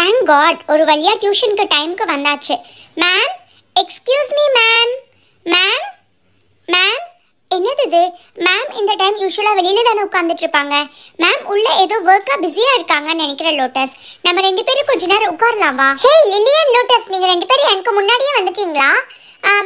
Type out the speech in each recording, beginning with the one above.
Thank God ஒரு வழியா டியூஷனுக்கு டைம்க்கு வந்தாச்சு. Ma'am, excuse me ma'am. Ma'am ma'am என்னது இது? மேம் இந்த டைம் யூஸ்வலாக வெளியில தானே உட்காந்துட்டு இருப்பாங்க. மேம் உள்ள ஏதோ ஒர்க்கா பிஸியா இருக்காங்கன்னு நினைக்கிறேன். லோட்டஸ், நம்ம ரெண்டு பேரும் கொஞ்ச நேரம் உட்காரலாம் வா. ஹே லில்லியன், லோட்டஸ், நீங்க ரெண்டு பேரும் எனக்கு முன்னாடியே வந்துட்டீங்களா?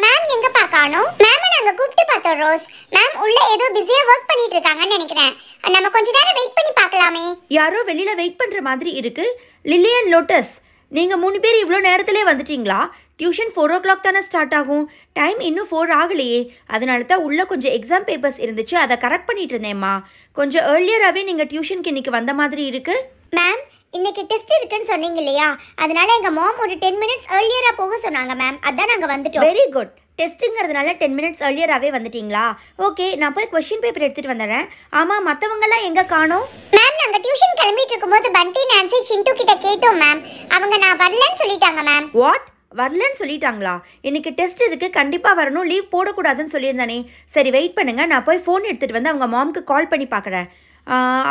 மேம் எங்க பார்க்கணும்? மேம் நாங்க கூப்பிட்டு பார்த்தோம் ரோஸ். மேம் உள்ள ஏதோ பிஸியா ஒர்க் பண்ணிட்டு இருக்காங்கன்னு நினைக்கிறேன். நம்ம கொஞ்ச நேரம் வெயிட் பண்ணி பார்க்கலாமே. யாரோ வெளியில வெயிட் பண்ற மாதிரி இருக்கு. லில்லியன், லோட்டஸ், நீங்க 3 பேர் இவ்வளோ நேரத்திலே வந்துட்டீங்களா? டியூஷன் 4 o'clock தானே ஸ்டார்ட் ஆகும். டைம் இன்னும் 4 ஆகலையே. அதனால தான் உள்ளே கொஞ்சம் எக்ஸாம் பேப்பர்ஸ் இருந்துச்சு, அதை கரெக்ட் பண்ணிட்டு இருந்தேம்மா. கொஞ்சம் ஏர்லியராகவே நீங்கள் டியூஷனுக்கு இன்றைக்கி வந்த மாதிரி இருக்கு. மேம் இன்னைக்கு டெஸ்ட் இருக்குன்னு சொன்னீங்க இல்லையா, அதனால எங்கள் மாம் ஒரு 10 minutes ஏர்லியராக போக சொன்னாங்க மேம். அதான் நாங்கள் வந்துட்டோம். Very good. டெஸ்ட்டுங்கிறதுனால 10 minutes ஏர்லியராகவே வந்துட்டீங்களா? ஓகே, நான் போய் கொஸ்டின் பேப்பர் எடுத்துகிட்டு வந்துடுறேன். ஆமாம், மற்றவங்கெல்லாம் எங்கே காணோம்? மேம் நாங்கள் டியூஷன் கிளம்பிட்டு இருக்கும்போது பண்டி, நான்சி, சிண்டு கிட்ட கேட்டோம் மேம். அவங்க நான் வரலன்னு சொல்லிட்டாங்க மேம். வாட்? வரலன்னு சொல்லிட்டாங்களா? இன்னைக்கு டெஸ்ட் இருக்குது, கண்டிப்பாக வரணும், லீவ் போடக்கூடாதுன்னு சொல்லியிருந்தானே. சரி வெயிட் பண்ணுங்கள், நான் போய் ஃபோன் எடுத்துகிட்டு வந்து அவங்க மாம்க்கு கால் பண்ணி பார்க்குறேன்.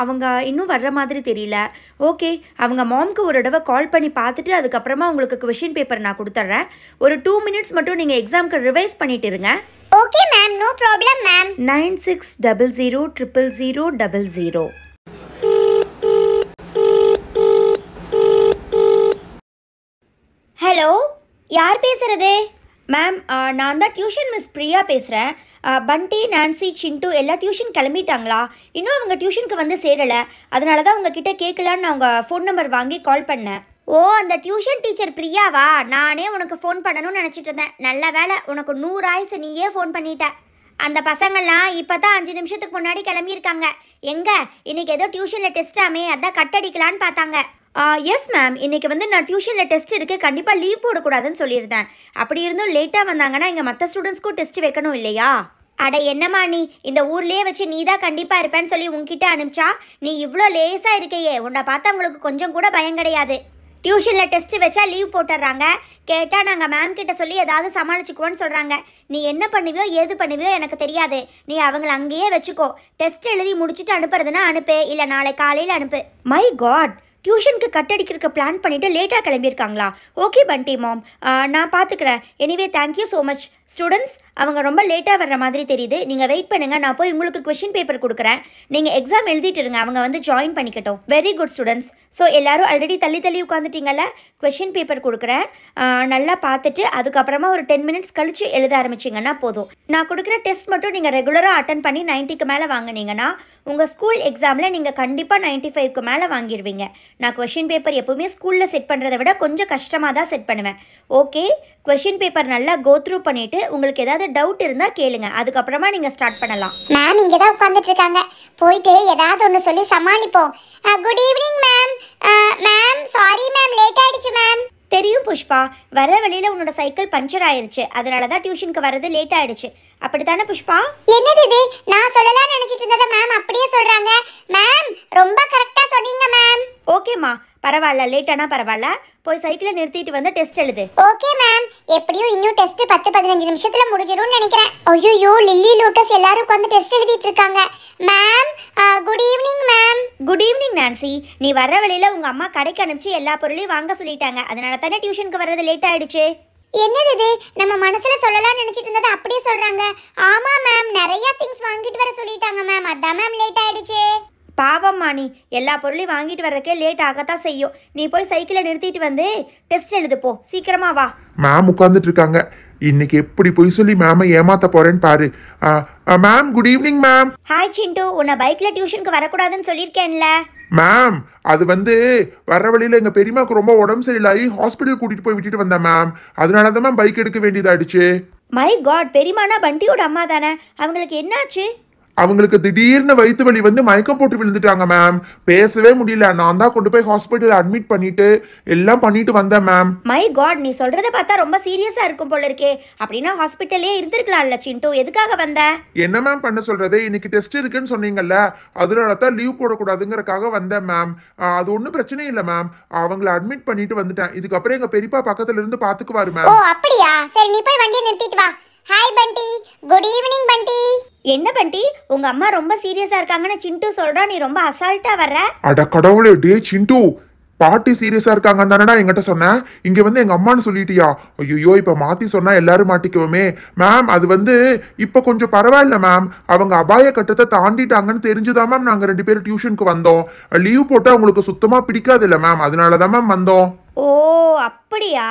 அவங்க இன்னும் வர்ற மாதிரி தெரியல. ஓகே, அவங்க மாம்க்கு ஒரு தடவை கால் பண்ணி பார்த்துட்டு அதுக்கப்புறமா உங்களுக்கு கொஷின் பேப்பர் நான் கொடுத்துட்றேன். ஒரு 2 minutes மட்டும் நீங்கள் எக்ஸாமுக்கு ரிவைஸ் பண்ணிட்டு இருங்க. Okay ma'am, no problem ma'am. 96000000. Hello, யார் பேசுகிறது? மேம், நான் தான் டியூஷன் மிஸ் பிரியா பேசுகிறேன். பண்டி, நான்சி, சிண்டு எல்லா டியூஷன் கிளம்பிட்டாங்களா? இன்னும் அவங்க டியூஷனுக்கு வந்து சேரலை. அதனால தான் உங்ககிட்ட கேட்கலான்னு நான் உங்கள் ஃபோன் நம்பர் வாங்கி கால் பண்ணேன். ஓ, அந்த டியூஷன் டீச்சர் பிரியாவா? நானே உனக்கு ஃபோன் பண்ணணும்னு நினச்சிட்டு இருந்தேன். நல்ல வேலை, உனக்கு 100 ஆயுசு, நீயே ஃபோன் பண்ணிட்ட. அந்த பசங்கள்லாம் இப்போ தான் 5 நிமிஷத்துக்கு முன்னாடி கிளம்பியிருக்காங்க. எங்கே இன்னைக்கு ஏதோ டியூஷனில் டெஸ்ட்டாமே, அதான் கட்டடிக்கலான்னு பார்த்தாங்க. எஸ் மேம், இன்றைக்கி வந்து நான் டியூஷனில் டெஸ்ட் இருக்குது, கண்டிப்பாக லீவ் போடக்கூடாதுன்னு சொல்லியிருந்தேன். அப்படி இருந்தும் லேட்டாக வந்தாங்கன்னா இங்கே மற்ற ஸ்டூடெண்ட்ஸ்க்கும் டெஸ்ட் வைக்கணும் இல்லையா? அட என்னம்மா நீ, இந்த ஊர்லேயே வச்சு நீ தான் கண்டிப்பாக இருப்பேன்னு சொல்லி உங்ககிட்ட அனுப்பிச்சா நீ இவ்வளோ லேஸாக இருக்கையே. உன்னை பார்த்தா உங்களுக்கு கொஞ்சம் கூட பயம் கிடையாது. டியூஷனில் டெஸ்ட்டு வச்சா லீவ் போட்டுடுறாங்க. கேட்டால் நாங்கள் மேம் கிட்ட சொல்லி ஏதாவது சமாளிச்சுக்குவோன்னு சொல்கிறாங்க. நீ என்ன பண்ணுவியோ ஏது பண்ணுவியோ எனக்கு தெரியாது. நீ அவங்கள அங்கேயே வச்சுக்கோ. டெஸ்ட் எழுதி முடிச்சுட்டு அனுப்புறதுன்னா அனுப்பு, இல்லை நாளை காலையில் அனுப்பு. மை காட், டியூஷனுக்கு கட்டடிக்கிறதுக்கு பிளான் பண்ணிவிட்டு லேட்டாக கிளம்பியிருக்காங்களா? ஓகே பண்டி மாம், நான் பார்த்துக்கிறேன். Anyway thank you so much. Students, அவங்க ரொம்ப லேட்டாக வர்ற மாதிரி தெரியுது. நீங்கள் வெயிட் பண்ணுங்கள், நான் போய் உங்களுக்கு கொஷின் பேப்பர் கொடுக்குறேன். நீங்கள் எக்ஸாம் எழுதிட்டு இருங்க, அவங்க வந்து ஜாயின் பண்ணிக்கட்டும். Very good students. ஸோ எல்லோரும் ஆல்ரெடி தள்ளி உட்காந்துட்டீங்கல்ல? கொஷின் பேப்பர் கொடுக்குறேன், நல்லா பார்த்துட்டு அதுக்கப்புறமா ஒரு 10 minutes கழித்து எழுத ஆரம்பிச்சிங்கன்னா போதும். நான் கொடுக்குற டெஸ்ட் மட்டும் நீங்கள் ரெகுலராக அட்டன் பண்ணி 90க்கு மேலே வாங்கினீங்கன்னா உங்கள் ஸ்கூல் எக்ஸாமில் நீங்கள் கண்டிப்பாக 95க்கு மேலே வாங்கிடுவீங்க. நான் கொஷின் பேப்பர் எப்போவுமே ஸ்கூலில் செட் பண்ணுறதை விட கொஞ்சம் கஷ்டமாக தான் செட் பண்ணுவேன். ஓகே, கொஷின் பேப்பர் நல்லா கோ த்ரூ பண்ணிவிட்டு உங்களுக்கு ஏதாவது டவுட் இருந்தால் கேளுங்க, அதுக்கப்புறமா நீங்கள் ஸ்டார்ட் பண்ணலாம். மேம் இங்கே தான் உட்காந்துட்டு இருக்காங்க, போயிட்டு ஏதாவது ஒன்று சொல்லி சமாளிப்போம். Good evening ma'am. Ma'am sorry ma'am, late ஆயிடுச்சு மேம். தெரியும் புஷ்பா, வர வழியில் உன்னோட சைக்கிள் பஞ்சர் ஆயிடுச்சு, அதனால தான் டியூஷனுக்கு வர்றது லேட் ஆயிடுச்சு. அப்படித்தானே புஷ்பா? என்னது இது? நான் சொல்லலாம்னு நினச்சிட்டு இருந்ததை மேம் அப்படியே சொல்கிறாங்க. மேம் ரொம்ப கரெக்டாக சொன்னீங்க மேம். ஓகேம்மா, பரவாயில்ல, லேட்டானா பரவாயில்ல. போய் சைக்கிளை நிறுத்திட்டு வந்து டெஸ்ட் எழுது. Okay ma'am. எப்படியும் இன்னும் டெஸ்ட் 10-15 நிமிஷத்துல முடிஞ்சிடும்னு நினைக்கிறேன். ஐயோ, லில்லி, லோட்டஸ் எல்லாரும் உட்காந்து டெஸ்ட் எழுதிட்டு இருக்காங்க. Ma'am good evening ma'am. Good evening Nancy. நீ வர வழியில் உங்கள் அம்மா கடைக்கு அனுப்பிச்சு எல்லா பொருளையும் வாங்க சொல்லிட்டாங்க, அதனால தானே டியூஷனுக்கு வர்றது லேட் ஆயிடுச்சு. என்னது இது? நம்ம மனசுல சொல்லலாம்னு நினைச்சிட்டு இருந்ததை அப்படியே சொல்றாங்க. ஆமா மேம், நிறைய திங்ஸ் வாங்கிட்டு வர சொல்லிட்டாங்க மேம், அதான் மேம் லேட் ஆயிடுச்சு. பாவம்மா, நீ எல்லா பொருளையும் வாங்கிட்டு வர்றதுக்கே லேட் ஆகத்தான் செய்யும். நீ போய் சைக்கிளை நிறுத்திட்டு வந்து டெஸ்ட் எழுது போ, சீக்கிரமா வா. மேம் உட்காந்துட்டு இருக்காங்க. இன்னைக்கு எப்படி போய் சொல்லி மேமை ஏமாத்த போறேன்னு பாரு. Ma'am good evening ma'am. Hi Chintu, உன்னை பைக்ல டியூஷனுக்கு வரக்கூடாதுன்னு சொல்லியிருக்கேன்ல. மேம் அது வந்து வர வழியில எங்க பெரியமாக்கு ரொம்ப உடம்பு சரியில்லாயி ஹாஸ்பிட்டல் கூட்டிட்டு போய் விட்டுட்டு வந்தேன் மேம். அதனால தான் மேம் பைக் எடுக்க வேண்டியதாயிடுச்சு. மை காட், பெரியமானா பண்டியோட அம்மா தானே, அவங்களுக்கு என்னாச்சு? அவங்களுக்கு திடீர்னு வயிற்று வலி வந்து மயக்கம் போட்டு விழுந்துட்டாங்க மேம். பேசவே முடியல. நான் தான் கொண்டு போய் ஹாஸ்பிட்டல் அட்மிட் பண்ணிட்டு எல்லாம் பண்ணிட்டு வந்தேன் மேம். மை காட், நீ சொல்றத பார்த்தா ரொம்ப சீரியஸா இருக்கும் போல இருக்கே. அப்படின்னா ஹாஸ்பிட்டல்லே இருந்திருக்கலாம்ல சிண்டு, எதுக்காக வந்த? என்ன மேம் பண்ண சொல்றது? இன்னைக்கு டெஸ்ட் இருக்குன்னு சொன்னீங்கல்ல, அதனால தான் லீவ் போடக்கூடாதுங்கிறக்காக வந்தேன் மேம். அது ஒன்றும் பிரச்சனை இல்லை மேம். அவங்கள அட்மிட் பண்ணிட்டு வந்துட்டேன். இதுக்கப்புறம் எங்க பெரியப்பா பக்கத்துல இருந்து பாத்துக்குவாரு மேம். ஓ அப்படியா? சரி நீ போய் வண்டியை நிறுத்திட்டு வா. ஹாய் பண்டி. குட் ஈவினிங் பண்டி. என்ன பண்டி, உங்க அம்மா ரொம்ப சீரியஸா இருக்காங்கன்னு சிண்டு சொல்றா, நீ ரொம்ப அசால்ட்டா வர்ற. அட கடவுளே, டே சிண்டு, பாட்டி சீரியஸா இருக்காங்கன்னு தானடா என்கிட்ட சொன்னேன். இங்க வந்து எங்க அம்மான்னு சொல்லிட்டியா? ஐயோ இப்ப மாத்தி சொன்னா எல்லாரும் மாட்டிக்குவோமே. மேம் அது வந்து இப்ப கொஞ்சம் பரவாயில்ல மேம். அவங்க அபாய கட்டத்தை தாண்டிட்டாங்கன்னு தெரிஞ்சுதான் மேம் நாங்க 2 பேரும் டியூஷனுக்கு வந்தோம். லீவ் போட்டா உங்களுக்கு சுத்தமா பிடிக்காது இல்ல மேம், அதனாலதான் மேம் வந்தோம். ஓ அப்படியா?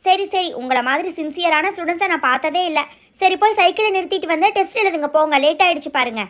சரி சரி, உங்களை மாதிரி சின்சியரான ஸ்டூடெண்ட்ஸை நான் பார்த்ததே இல்லை. சரி போய் சைக்கிளை நிறுத்திட்டு வந்து டெஸ்ட் எழுதுங்க போங்க, லேட் ஆகிடுச்சு பாருங்க.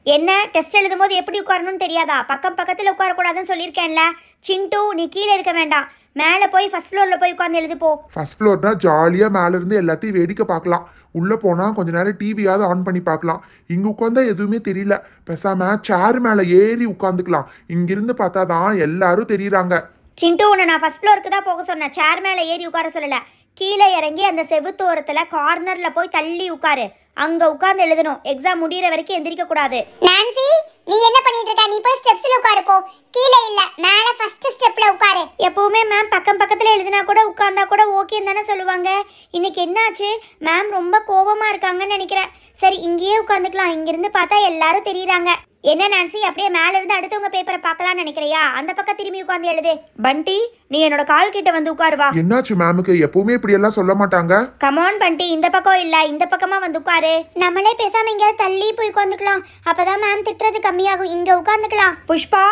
என்ன டெஸ்ட் எழுதும் போது எப்படி உட்காரணும்னு தெரியாதா? பக்கத்தில் உட்காரக்கூடாதுன்னு சொல்லியிருக்கேன்ல. சிண்டு நீ கீழே இருக்க வேண்டாம், மேலே போய் ஃபர்ஸ்ட் ஃப்ளோரில் போய் உட்காந்து எழுது போ. ஃபர்ஸ்ட் ஃப்ளோர்னா ஜாலியா மேல இருந்து எல்லாத்தையும் வேடிக்கை பார்க்கலாம். உள்ள போனா கொஞ்ச நேரம் டிவியாவது ஆன் பண்ணி பார்க்கலாம். இங்க உட்காந்தா எதுவுமே தெரியல. பேசாம சேர் மேல ஏறி உட்காந்துக்கலாம். இங்கிருந்து பார்த்தாதான் எல்லாரும் தெரியுறாங்க. சிண்டு உன்னை நான் ஃபர்ஸ்ட் ஃப்ளோருக்கு தான் போக சொன்னேன், சேர் மேலே ஏறி உட்கார சொல்லலை. கீழே இறங்கி அந்த செவுத்தோரத்தில் கார்னரில் போய் தள்ளி உட்காரு. அங்கே உட்காந்து எழுதணும். எக்ஸாம் முடிகிற வரைக்கும் எந்திரிக்க கூடாது. நான்சி நீ என்ன பண்ணிட்டு இருக்க? நீ போய் ஸ்டெப்ஸ்ல உட்காரு போ. கீழே இல்ல, மேல ஃபர்ஸ்ட் ஸ்டெப்ல உட்காரு. எப்பவுமே மேம் பக்கத்தில் எழுதினா கூட உட்கார்ந்தா கூட ஓகேன்னு தானே சொல்லுவாங்க. இன்னைக்கு என்னாச்சு? மேம் ரொம்ப கோபமாக இருக்காங்கன்னு நினைக்கிறேன். சரி இங்கேயே உட்காந்துக்கலாம், இங்கிருந்து பார்த்தா எல்லாரும் தெரியுறாங்க. என்ன நான்சி அப்படியே மேல இருந்து அடுத்தவங்க பேப்பரை பார்க்கலாம்னு நினைக்கிறியா? அந்த பக்கம் திரும்பி உட்காந்து எழுது. பண்டி நீ என்னோட கால் கிட்ட வந்து உட்காருவா. என்னாச்சு மேமுக்கு? எப்பவுமே இப்படி எல்லாம் சொல்ல மாட்டாங்க. கமான் பண்டி, இந்த பக்கம் இல்ல இந்த பக்கமா வந்து உட்காரு. நம்மளே பேசாம எங்கேயாவது தள்ளி போய் உட்காந்துக்கலாம். அப்பதான் மேம் திட்டுறது கம்மியாகும். இங்க உட்காந்துக்கலாம். புஷ்பா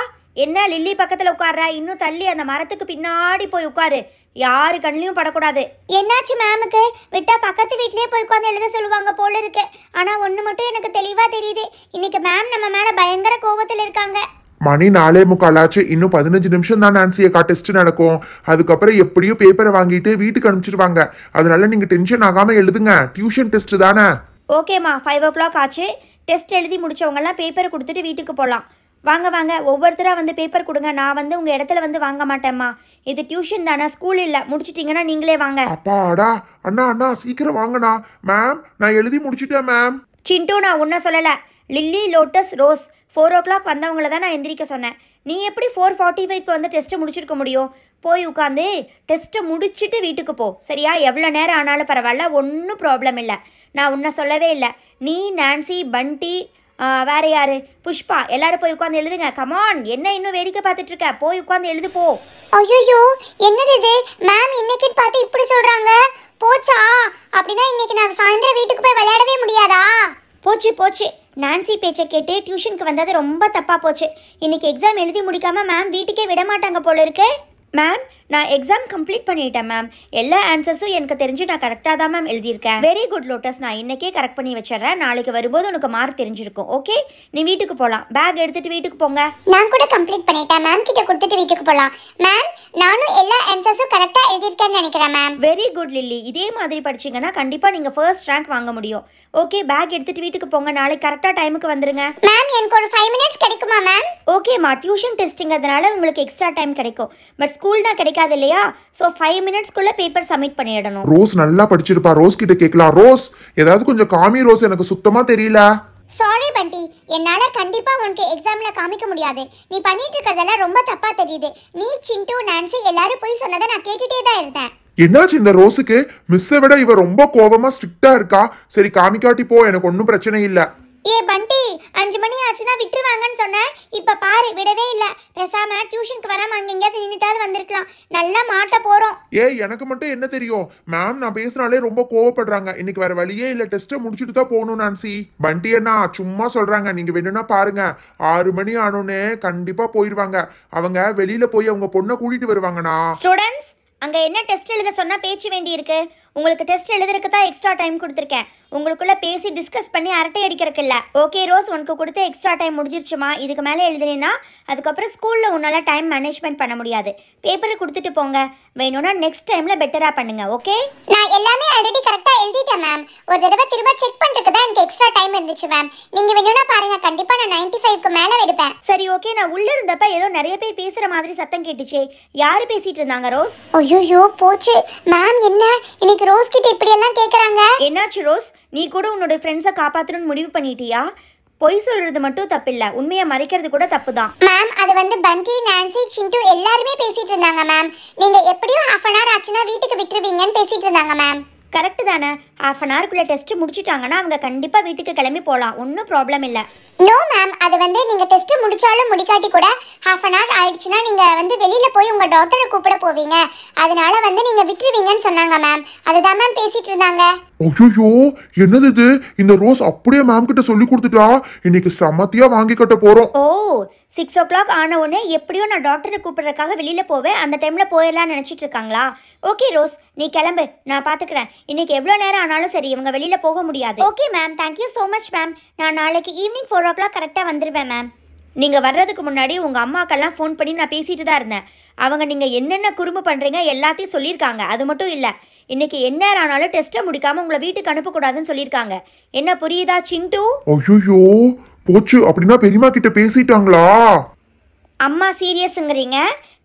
என்ன லில்லி பக்கத்துல உட்கார்ற? இன்னும் தள்ளி அந்த மரத்துக்கு பின்னாடி போய் உட்காரு. யாரு கண்ணிலையும் படக்கூடாது. என்னாச்சு மேமுக்கு? விட்டா பக்கத்து வீட்லயே போய் உட்காந்து எழுத சொல்லுவாங்க போல இருக்கு. ஆனா ஒண்ணு மட்டும் எனக்கு தெளிவா தெரியுது, இன்னைக்கு மேம் நம்ம மேல பயங்கர கோபத்துல இருக்காங்க. மணி 4:45 ஆச்சு. இன்னும் 15 நிமிஷம் தான் நான்சியக்கா டெஸ்ட் நடக்கும். அதுக்கப்புறம் எப்படியும் பேப்பரை வாங்கிட்டு வீட்டுக்கு அனுப்பிச்சிடுவாங்க. அதனால நீங்க டென்ஷன் ஆகாம எழுதுங்க. டியூஷன் டெஸ்ட் தானே. ஓகேம்மா, 5 o'clock ஆச்சு. டெஸ்ட் எழுதி முடிச்சவங்கலாம் பேப்பரை கொடுத்துட்டு வீட்டுக்கு போகலாம். வாங்க வாங்க, ஒவ்வொருத்தராக வந்து பேப்பர் கொடுங்க. நான் வந்து உங்கள் இடத்துல வந்து வாங்க மாட்டேம்மா. இது டியூஷன் தானே, ஸ்கூல் இல்லை. முடிச்சிட்டிங்கன்னா நீங்களே வாங்க. அப்பாடா அண்ணா சீக்கிரம் வாங்கண்ணா. மேம் நான் எழுதி முடிச்சிட்டேன் மேம். சிண்டு நான் ஒன்றும் சொல்லலை. லில்லி, லோட்டஸ், ரோஸ் 4 o'clock வந்தவங்கள தான் நான் எந்திரிக்க சொன்னேன். நீ எப்படி 4:45க்கு வந்து டெஸ்ட்டை முடிச்சிருக்க முடியும்? போய் உட்காந்து டெஸ்ட்டை முடிச்சுட்டு வீட்டுக்கு போ சரியா? எவ்வளோ நேரம் ஆனாலும் பரவாயில்ல, ஒன்றும் ப்ராப்ளம் இல்லை. நான் உன்னை சொல்லவே இல்லை. நீ, நான்சி, பண்டி, வேற யாரு, புஷ்பா எல்லாரும் போய் உட்காந்து எழுதுங்க. கமான், என்ன இன்னும் வேடிக்கை பார்த்துட்டு இருக்க? போய் உட்காந்து எழுது போ. ஐயோ என்னது இது? மேம் இன்னைக்குன்னு பார்த்து இப்படி சொல்றாங்க. போச்சா? அப்படின்னா இன்னைக்கு நான் சாயந்தரம் வீட்டுக்கு போய் விளையாடவே முடியாதா? போச்சு. நான்சி பேச்சை கேட்டு டியூஷனுக்கு வந்தது ரொம்ப தப்பாக போச்சு. இன்னைக்கு எக்ஸாம் எழுதி முடிக்காமல் மேம் வீட்டுக்கே விட மாட்டாங்க போல இருக்கு. மேம் நான் எக்ஸாம் கம்ப்ளீட் பண்ணிட்டேன் மேம். எல்லா ஆன்சர்ஸும் எனக்கு தெரிஞ்சு நான் கரெக்டாக தான் மேம் எழுதியிருக்கேன். வெரி குட் லோட்டஸ், நான் இன்றைக்கே கரெக்ட் பண்ணி வச்சிடறேன். நாளைக்கு வரும்போது உனக்கு மார்க் தெரிஞ்சிருக்கும். ஓகே, நீ வீட்டுக்கு போகலாம். பேக் எடுத்துகிட்டு வீட்டுக்கு போங்க. நான் கூட கம்ப்ளீட் பண்ணிட்டேன். மேம் கிட்ட கொடுத்துட்டு வீட்டுக்கு போகலாம். மேம் நானும் எல்லா ஆன்சர்ஸும் கரெக்டாக எழுதியிருக்கேன்னு நினைக்கிறேன் மேம். வெரி குட் லில்லி, இதே மாதிரி படிச்சிங்கன்னா கண்டிப்பாக நீங்கள் ஃபர்ஸ்ட் ரேங்க் வாங்க முடியும். ஓகே, பேக் எடுத்துகிட்டு வீட்டுக்கு போங்க. நாளைக்கு கரெக்டாக டைமுக்கு வந்துடுங்க. மேம் எனக்கு ஒரு 5 minutes கிடைக்குமா மேம்? ஓகேம்மா, டியூஷன் டெஸ்ட்டுங்கிறதுனால உங்களுக்கு எக்ஸ்ட்ரா டைம் கிடைக்கும். பட் ஸ்கூல் தான் கிடைக்காது இல்லையா? ஸோ 5 minutesக்குள்ளே பேப்பர் சப்மிட் பண்ணிடணும். ரோஸ் நல்லா படிச்சிருப்பா. ரோஸ் கிட்ட கேட்கலாம். ரோஸ் ஏதாவது கொஞ்சம் காமி ரோஸ், எனக்கு சுத்தமா தெரியல. சாரி பண்டி, என்னால கண்டிப்பா உனக்கு எக்ஸாம்ல காமிக்க முடியாது. நீ பண்ணிட்டு இருக்கறதெல்லாம் ரொம்ப தப்பா தெரியுது. நீ, சிண்டு, நான்சி எல்லாரும் போய் சொன்னதை நான் கேட்டுட்டே தான் இருந்தேன். என்னாச்சு இந்த ரோஸுக்கு? மிஸ்ஸை விட இவ ரொம்ப கோபமா ஸ்ட்ரிக்டா இருக்கா. சரி காமிக்காட்டி போ, எனக்கு ஒன்றும் பிரச்சனை இல்ல. ஏ பண்டி, 5 மணி ஆச்சுன்னா விட்டுருவாங்கன்னு சொன்னேன். இப்ப பாரு விடவே இல்ல. பேசாம டியூஷனுக்கு வராம அங்க எங்கேயாவது நின்னுட்டாவது வந்திருக்கலாம். நல்லா மாட்ட போறோம். எனக்கு மட்டும் என்ன தெரியும்? மேம் நான் பேசினாலே ரொம்ப கோவப்படுறாங்க. இன்னைக்கு வேற வழியே இல்ல, டெஸ்ட்டை முடிச்சுட்டு தான் போகணும். நான்சி, பண்டி அண்ணா சும்மா சொல்றாங்க. நீங்க வேணும்னா பாருங்க, 6 மணி ஆனோன்னு கண்டிப்பா போயிருவாங்க. அவங்க வெளியில போய் அவங்க பொண்ணை கூட்டிட்டு வருவாங்கண்ணா. ஸ்டூடெண்ட்ஸ், அங்கே என்ன டெஸ்ட் எழுத சொன்னால் பேச்சு வேண்டி இருக்கு. உங்களுக்கு டெஸ்ட் எழுதுறதுக்கு தான் எக்ஸ்ட்ரா டைம் கொடுத்துருக்கேன். உங்களுக்குள்ளே பேசி டிஸ்கஸ் பண்ணி அரட்டை அடிக்கிறதுக்கு இல்லை. ஓகே ரோஸ், உனக்கு கொடுத்த எக்ஸ்ட்ரா டைம் முடிஞ்சிருச்சுமா. இதுக்கு மேலே எழுதுனீங்கன்னா அதுக்கப்புறம் ஸ்கூலில் உன்னால் டைம் மேனேஜ்மெண்ட் பண்ண முடியாது. பேப்பரை கொடுத்துட்டு போங்க. வேணும்னா நெக்ஸ்ட் டைமில் பெட்டராக பண்ணுங்க. ஓகே, நான் எல்லாமே ஆல்ரெடி கரெக்டா எழுதிட்டேன் மேம். ஒரு தடவை திரும்ப செக் பண்றதுக்கு தான் எனக்கு எக்ஸ்ட்ரா டைம் இருந்துச்சு மேம். நீங்க வேணும்னா பாருங்க, கண்டிப்பா நான் 95க்கு மேல எடுப்பேன். சரி ஓகே. நான் உள்ளே இருந்தப்ப ஏதோ நிறைய பேர் பேசுகிற மாதிரி சத்தம் கேட்டுச்சே. யார் பேசிகிட்டு இருந்தாங்க ரோஸ்? ஐயோ போச்சு மேம். என்ன இன்னைக்கு ரோஸ் கிட்ட இப்படி எல்லாம் கேக்குறாங்க? என்னாச்சு ரோஸ்? நீ கூட உன்னோட ஃப்ரெண்ட்ஸை காப்பாற்றணும்னு முடிவு பண்ணிட்டியா? பொய் சொல்கிறது மட்டும் தப்பில்லை, உண்மையை மறைக்கிறது கூட தப்பு தான். மேம் அது வந்து பண்டி, நான்சி, சிண்டு எல்லாருமே பேசிட்டு இருந்தாங்க மேம். நீங்க எப்படியும் 1/2 hour ஆச்சுன்னா வீட்டுக்கு விட்டுருவீங்கன்னு பேசிட்டு இருந்தாங்க மேம். கரெக்டு தானே? ஹாஃப் அன் ஹவருக்குள்ளே டெஸ்ட்டு முடிச்சிட்டாங்கன்னா அவங்க கண்டிப்பாக வீட்டுக்கு கிளம்பி போகலாம், ஒன்றும் ப்ராப்ளம் இல்லை. நோ மேம், அது வந்து நீங்கள் டெஸ்ட்டு முடிச்சாலும் முடிக்காட்டி கூட ஹாஃப் அன் ஹவர் ஆயிடுச்சுன்னா நீங்கள் வந்து வெளியில் போய் உங்கள் டாக்டரை கூப்பிட போவீங்க, அதனால வந்து நீங்கள் விட்டுருவீங்கன்னு சொன்னாங்க மேம். அதுதான் மேம் பேசிகிட்டு இருந்தாங்க. ஐயோ என்னது இது, இந்த ரோஸ் அப்படியே மேம் கிட்ட சொல்லி கொடுத்துட்டா, இன்னைக்கு சமத்தியா வாங்கி கட்ட போறோம். ஓ 6 o'clock ஆன உடனே எப்படியோ நான் டாக்டரை கூப்பிட்றதுக்காக வெளியில் போவேன், அந்த டைமில் போயிடலாம்னு நினச்சிட்டு இருக்காங்களா? ஓகே ரோஸ், நீ கிளம்பு, நான் பார்த்துக்கிறேன். இன்னைக்கு எவ்வளோ நேரம் ஆனாலும் சரி, இவங்க வெளியில் போக முடியாது. Okay ma'am, thank you so much ma'am. நான் நாளைக்கு ஈவினிங் 4 o'clock கரெக்டாக வந்துடுவேன் மேம். நீங்கள் வர்றதுக்கு முன்னாடி உங்கள் அம்மாக்கெல்லாம் ஃபோன் பண்ணி நான் பேசிட்டு தான் இருந்தேன். அவங்க நீங்கள் என்னென்ன குறும்பு பண்ணுறீங்க எல்லாத்தையும் சொல்லியிருக்காங்க. அது மட்டும் இல்லை, இன்னைக்கு என்ன ஆனாலும் டெஸ்ட்டை முடிக்காமல் உங்களை வீட்டுக்கு அனுப்பக்கூடாதுன்னு சொல்லியிருக்காங்க. என்ன புரியுதா சிண்டு? ஐயோ போச்சு, அப்படின்னா பெரியம்மா கிட்ட பேசிட்டாங்களா? அம்மா சீரியஸுங்கிறீங்க,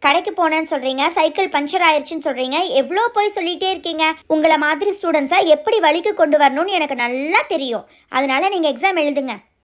கடைக்கு போனேன்னு சொல்கிறீங்க, சைக்கிள் பஞ்சர் ஆயிடுச்சுன்னு சொல்கிறீங்க, எவ்வளோ போய் சொல்லிகிட்டே இருக்கீங்க. உங்களை மாதிரி ஸ்டூடெண்ட்ஸை எப்படி வழிக்கு கொண்டு வரணும்னு எனக்கு நல்லா தெரியும். அதனால நீங்கள் எக்ஸாம் எழுதுங்க.